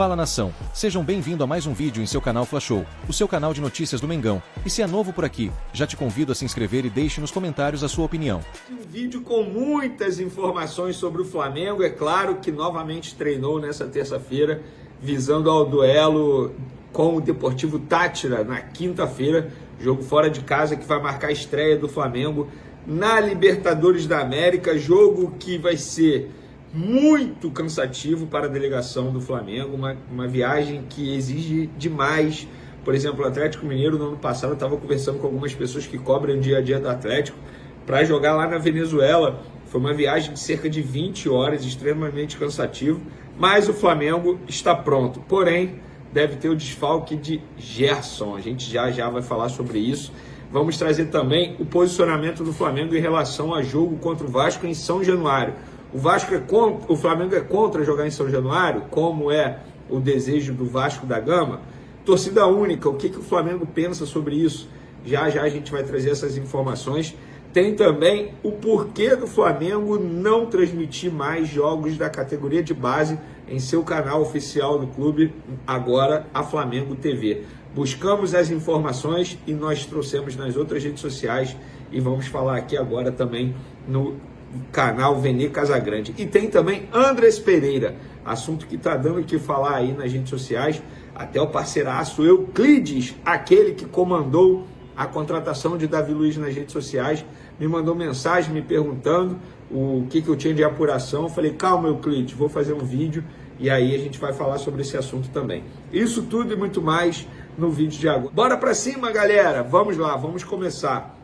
Fala nação, sejam bem-vindos a mais um vídeo em seu canal Fla Show, o seu canal de notícias do Mengão. E se é novo por aqui, já te convido a se inscrever e deixe nos comentários a sua opinião. Um vídeo com muitas informações sobre o Flamengo, é claro que novamente treinou nessa terça-feira, visando ao duelo com o Deportivo Táchira na quinta-feira, jogo fora de casa que vai marcar a estreia do Flamengo na Libertadores da América, jogo que vai ser muito cansativo para a delegação do Flamengo, uma viagem que exige demais. Por exemplo, o Atlético Mineiro no ano passado, eu estava conversando com algumas pessoas que cobrem o dia a dia do Atlético, para jogar lá na Venezuela. Foi uma viagem de cerca de 20 horas, extremamente cansativo, mas o Flamengo está pronto. Porém, deve ter o desfalque de Gerson, a gente já vai falar sobre isso. Vamos trazer também o posicionamento do Flamengo em relação a jogo contra o Vasco em São Januário. O Flamengo é contra jogar em São Januário, como é o desejo do Vasco da Gama. Torcida única, o que o Flamengo pensa sobre isso? Já a gente vai trazer essas informações. Tem também o porquê do Flamengo não transmitir mais jogos da categoria de base em seu canal oficial do clube, agora a Flamengo TV. Buscamos as informações e nós trouxemos nas outras redes sociais e vamos falar aqui agora também no canal Vene Casagrande. E tem também Andrés Pereira, assunto que está dando o que falar aí nas redes sociais. Até o parceiraço Euclides, aquele que comandou a contratação de Davi Luiz nas redes sociais, me mandou mensagem me perguntando o que eu tinha de apuração. Eu falei, calma Euclides, vou fazer um vídeo e aí a gente vai falar sobre esse assunto também. Isso tudo e muito mais no vídeo de agora. Bora pra cima, galera! Vamos lá, vamos começar.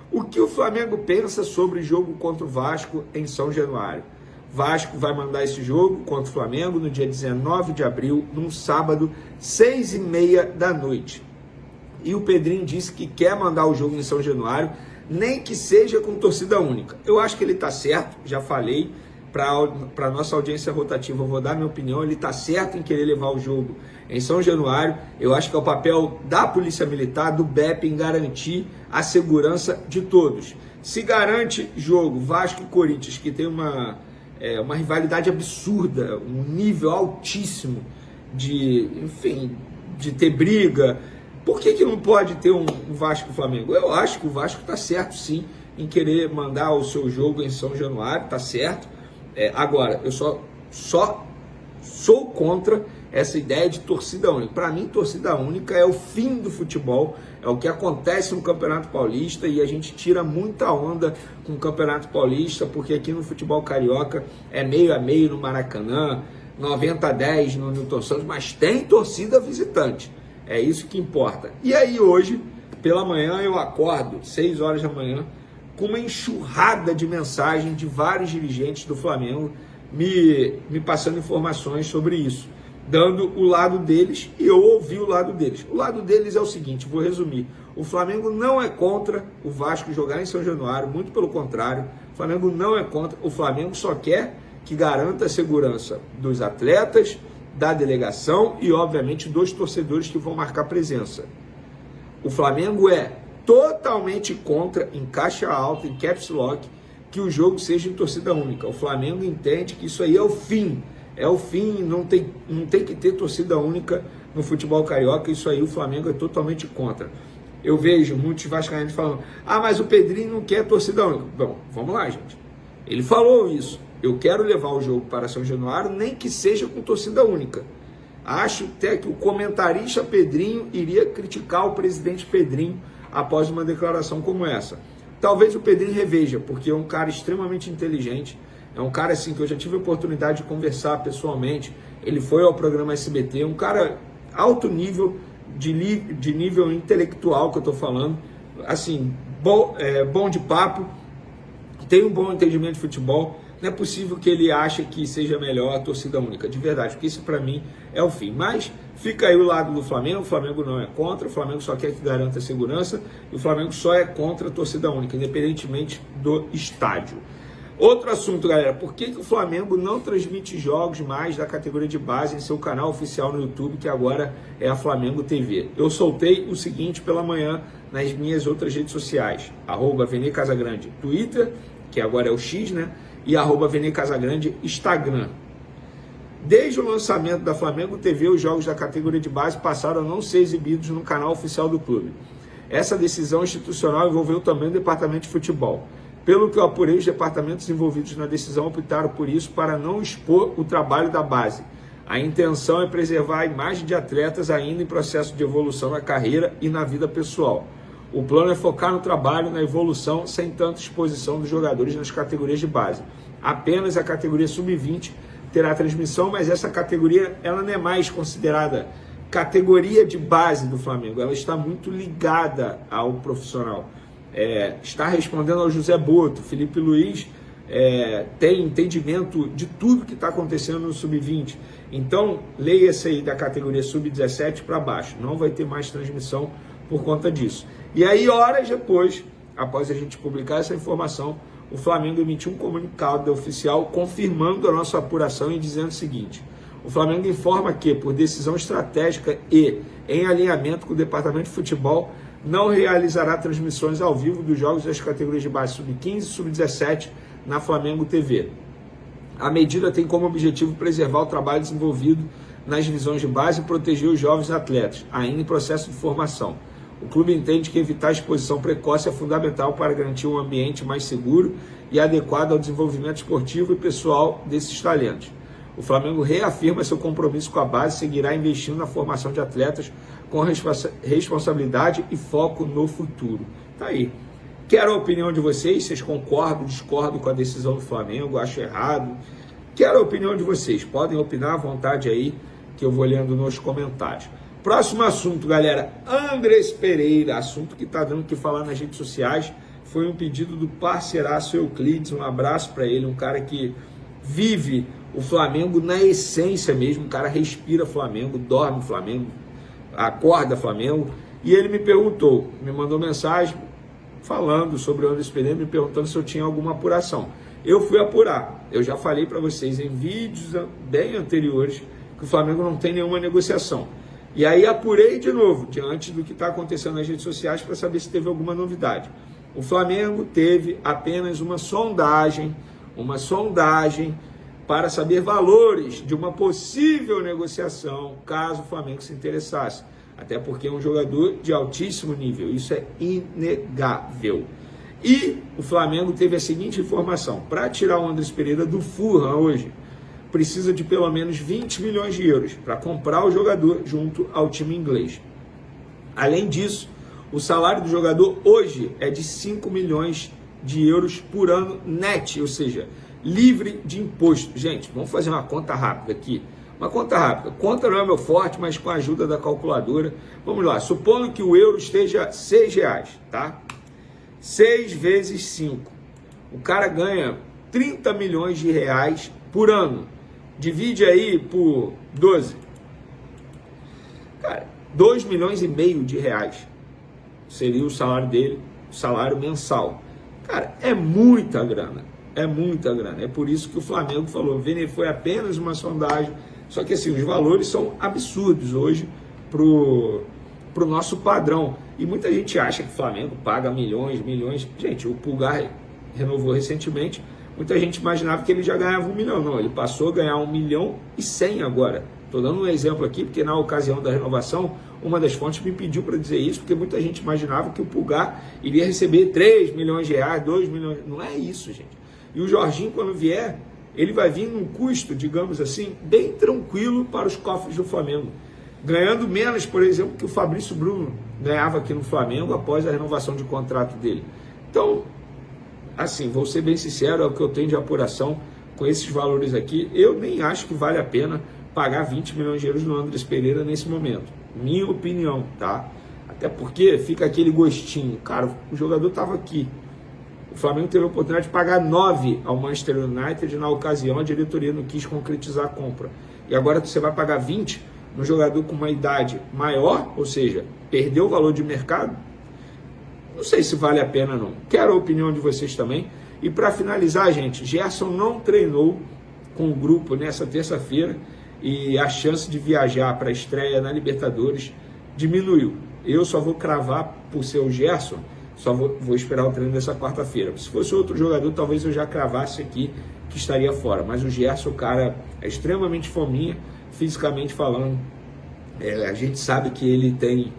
O que o Flamengo pensa sobre o jogo contra o Vasco em São Januário? Vasco vai mandar esse jogo contra o Flamengo no dia 19 de abril, num sábado, 6h30 da noite. E o Pedrinho disse que quer mandar o jogo em São Januário, nem que seja com torcida única. Eu acho que ele está certo, já falei, para a nossa audiência rotativa, eu vou dar minha opinião, ele está certo em querer levar o jogo em São Januário. Eu acho que é o papel da Polícia Militar, do BEP, em garantir a segurança de todos. Se garante jogo Vasco e Corinthians, que tem uma rivalidade absurda, um nível altíssimo de ter briga, por que não pode ter um Vasco e Flamengo? Eu acho que o Vasco está certo sim em querer mandar o seu jogo em São Januário, está certo. Agora, eu só sou contra essa ideia de torcida única. Para mim, torcida única é o fim do futebol, é o que acontece no Campeonato Paulista e a gente tira muita onda com o Campeonato Paulista, porque aqui no futebol carioca é meio a meio no Maracanã, 90-10 no Newton Santos, mas tem torcida visitante, é isso que importa. E aí hoje, pela manhã, eu acordo, 6 horas da manhã, com uma enxurrada de mensagem de vários dirigentes do Flamengo me passando informações sobre isso, dando o lado deles, e eu ouvi o lado deles. O lado deles é o seguinte, vou resumir: o Flamengo não é contra o Vasco jogar em São Januário, muito pelo contrário, o Flamengo não é contra, o Flamengo só quer que garanta a segurança dos atletas, da delegação e, obviamente, dos torcedores que vão marcar presença. O Flamengo é totalmente contra, em caixa alta, em caps lock, que o jogo seja em torcida única. O Flamengo entende que isso aí é o fim, não tem que ter torcida única no futebol carioca, isso aí o Flamengo é totalmente contra. Eu vejo muitos vascaínos falando, mas o Pedrinho não quer torcida única. Bom, vamos lá, gente. Ele falou isso, eu quero levar o jogo para São Januário, nem que seja com torcida única. Acho até que o comentarista Pedrinho iria criticar o presidente Pedrinho após uma declaração como essa. Talvez o Pedrinho reveja, porque é um cara extremamente inteligente, é um cara assim que eu já tive a oportunidade de conversar pessoalmente, ele foi ao programa SBT, um cara alto nível, de nível intelectual que eu estou falando, assim, bom de papo, tem um bom entendimento de futebol. Não é possível que ele ache que seja melhor a torcida única, de verdade, porque isso para mim é o fim. Mas fica aí o lado do Flamengo, o Flamengo não é contra, o Flamengo só quer que garanta a segurança, e o Flamengo só é contra a torcida única, independentemente do estádio. Outro assunto, galera, por que o Flamengo não transmite jogos mais da categoria de base em seu canal oficial no YouTube, que agora é a Flamengo TV? Eu soltei o seguinte pela manhã nas minhas outras redes sociais, @Vene Casagrande, Twitter, que agora é o X, né? E @Vene Casagrande, Instagram. Desde o lançamento da Flamengo TV, os jogos da categoria de base passaram a não ser exibidos no canal oficial do clube. Essa decisão institucional envolveu também o departamento de futebol. Pelo que eu apurei, os departamentos envolvidos na decisão optaram por isso para não expor o trabalho da base. A intenção é preservar a imagem de atletas ainda em processo de evolução na carreira e na vida pessoal. O plano é focar no trabalho, na evolução, sem tanta exposição dos jogadores nas categorias de base. Apenas a categoria sub-20 terá transmissão, mas essa categoria ela não é mais considerada categoria de base do Flamengo. Ela está muito ligada ao profissional. Está respondendo ao José Boto. Felipe Luiz tem entendimento de tudo que está acontecendo no sub-20. Então, leia-se aí da categoria sub-17 para baixo. Não vai ter mais transmissão por conta disso. E aí, horas depois, após a gente publicar essa informação, o Flamengo emitiu um comunicado oficial confirmando a nossa apuração e dizendo o seguinte: o Flamengo informa que, por decisão estratégica e em alinhamento com o departamento de futebol, não realizará transmissões ao vivo dos jogos das categorias de base sub-15 e sub-17 na Flamengo TV. A medida tem como objetivo preservar o trabalho desenvolvido nas divisões de base e proteger os jovens atletas, ainda em processo de formação. O clube entende que evitar a exposição precoce é fundamental para garantir um ambiente mais seguro e adequado ao desenvolvimento esportivo e pessoal desses talentos. O Flamengo reafirma seu compromisso com a base e seguirá investindo na formação de atletas com responsabilidade e foco no futuro. Tá aí. Quero a opinião de vocês. Vocês concordam, discordam com a decisão do Flamengo? Acham errado? Quero a opinião de vocês. Podem opinar à vontade aí, que eu vou lendo nos comentários. Próximo assunto, galera. Andrés Pereira, assunto que está dando o que falar nas redes sociais. Foi um pedido do parceiraço Euclides. Um abraço para ele, um cara que vive o Flamengo na essência mesmo. O cara respira Flamengo, dorme Flamengo, acorda Flamengo. E ele me perguntou, me mandou mensagem falando sobre o Andrés Pereira, me perguntando se eu tinha alguma apuração. Eu fui apurar. Eu já falei para vocês em vídeos bem anteriores que o Flamengo não tem nenhuma negociação. E aí apurei de novo, diante do que está acontecendo nas redes sociais, para saber se teve alguma novidade. O Flamengo teve apenas uma sondagem para saber valores de uma possível negociação, caso o Flamengo se interessasse. Até porque é um jogador de altíssimo nível, isso é inegável. E o Flamengo teve a seguinte informação: para tirar o Andrés Pereira do Fulham hoje, precisa de pelo menos 20 milhões de euros para comprar o jogador junto ao time inglês. Além disso, o salário do jogador hoje é de 5 milhões de euros por ano net, ou seja, livre de imposto. Gente, vamos fazer uma conta rápida aqui. Uma conta rápida. Conta não é meu forte, mas com a ajuda da calculadora. Vamos lá. Supondo que o euro esteja R$6, tá? 6 vezes 5. O cara ganha 30 milhões de reais por ano. Divide aí por 12. Cara, 2 milhões e meio de reais seria o salário dele, o salário mensal. Cara, é muita grana. É muita grana. É por isso que o Flamengo falou, Vene, foi apenas uma sondagem. Só que assim, os valores são absurdos hoje pro nosso padrão. E muita gente acha que o Flamengo paga milhões. Gente, o Pulgar renovou recentemente. Muita gente imaginava que ele já ganhava 1 milhão. Não, ele passou a ganhar 1,1 milhão agora. Estou dando um exemplo aqui, porque na ocasião da renovação, uma das fontes me pediu para dizer isso, porque muita gente imaginava que o Pulgar iria receber 3 milhões de reais, 2 milhões. Não é isso, gente. E o Jorginho, quando vier, ele vai vir num custo, digamos assim, bem tranquilo para os cofres do Flamengo. Ganhando menos, por exemplo, que o Fabrício Bruno ganhava aqui no Flamengo após a renovação de contrato dele. Então, assim, vou ser bem sincero, é o que eu tenho de apuração com esses valores aqui. Eu nem acho que vale a pena pagar 20 milhões de euros no Andrés Pereira nesse momento. Minha opinião, tá? Até porque fica aquele gostinho. Cara, o jogador estava aqui. O Flamengo teve a oportunidade de pagar 9 ao Manchester United. Na ocasião, a diretoria não quis concretizar a compra. E agora você vai pagar 20 no jogador com uma idade maior, ou seja, perdeu o valor de mercado? Não sei se vale a pena não. Quero a opinião de vocês também. E para finalizar, gente, Gerson não treinou com o grupo nessa terça-feira e a chance de viajar para a estreia na Libertadores diminuiu. Eu só vou cravar, por ser o Gerson, Só vou esperar o treino dessa quarta-feira. Se fosse outro jogador, talvez eu já cravasse aqui que estaria fora. Mas o Gerson, o cara é extremamente fominha, fisicamente falando. A gente sabe que ele tem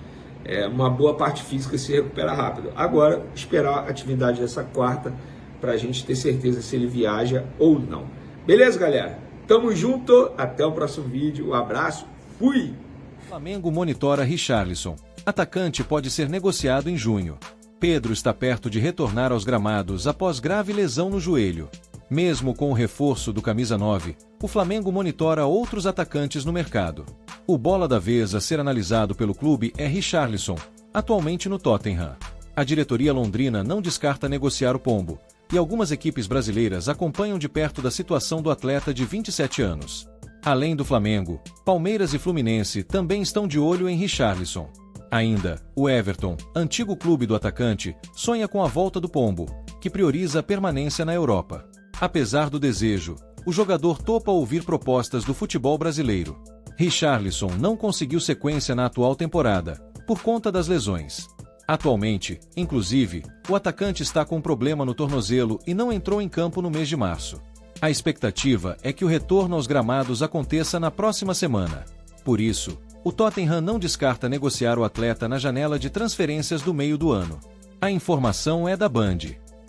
uma boa parte física e se recupera rápido. Agora, esperar a atividade dessa quarta para a gente ter certeza se ele viaja ou não. Beleza, galera? Tamo junto. Até o próximo vídeo. Um abraço. Fui! Flamengo monitora Richarlison. Atacante pode ser negociado em junho. Pedro está perto de retornar aos gramados após grave lesão no joelho. Mesmo com o reforço do camisa 9, o Flamengo monitora outros atacantes no mercado. O bola da vez a ser analisado pelo clube é Richarlison, atualmente no Tottenham. A diretoria londrina não descarta negociar o Pombo, e algumas equipes brasileiras acompanham de perto da situação do atleta de 27 anos. Além do Flamengo, Palmeiras e Fluminense também estão de olho em Richarlison. Ainda, o Everton, antigo clube do atacante, sonha com a volta do Pombo, que prioriza a permanência na Europa. Apesar do desejo, o jogador topa ouvir propostas do futebol brasileiro. Richarlison não conseguiu sequência na atual temporada, por conta das lesões. Atualmente, inclusive, o atacante está com um problema no tornozelo e não entrou em campo no mês de março. A expectativa é que o retorno aos gramados aconteça na próxima semana. Por isso, o Tottenham não descarta negociar o atleta na janela de transferências do meio do ano. A informação é da Band.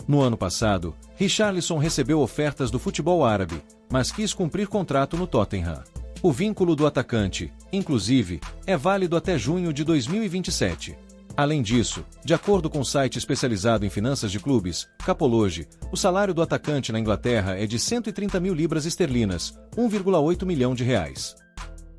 No ano passado, Richarlison recebeu ofertas do futebol árabe, mas quis cumprir contrato no Tottenham. O vínculo do atacante, inclusive, é válido até junho de 2027. Além disso, de acordo com o site especializado em finanças de clubes, Capology, o salário do atacante na Inglaterra é de 130 mil libras esterlinas, 1,8 milhão de reais.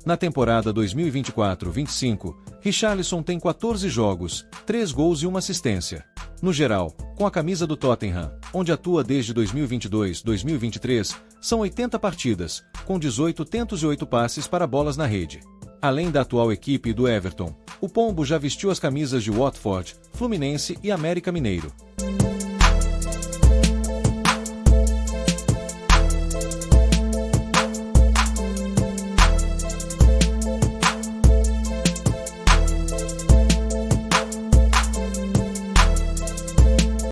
Na temporada 2024-25, Richarlison tem 14 jogos, 3 gols e 1 assistência. No geral, com a camisa do Tottenham, onde atua desde 2022-2023, são 80 partidas, com 18 tentos e 8 passes para bolas na rede. Além da atual equipe do Everton, o Pombo já vestiu as camisas de Watford, Fluminense e América Mineiro.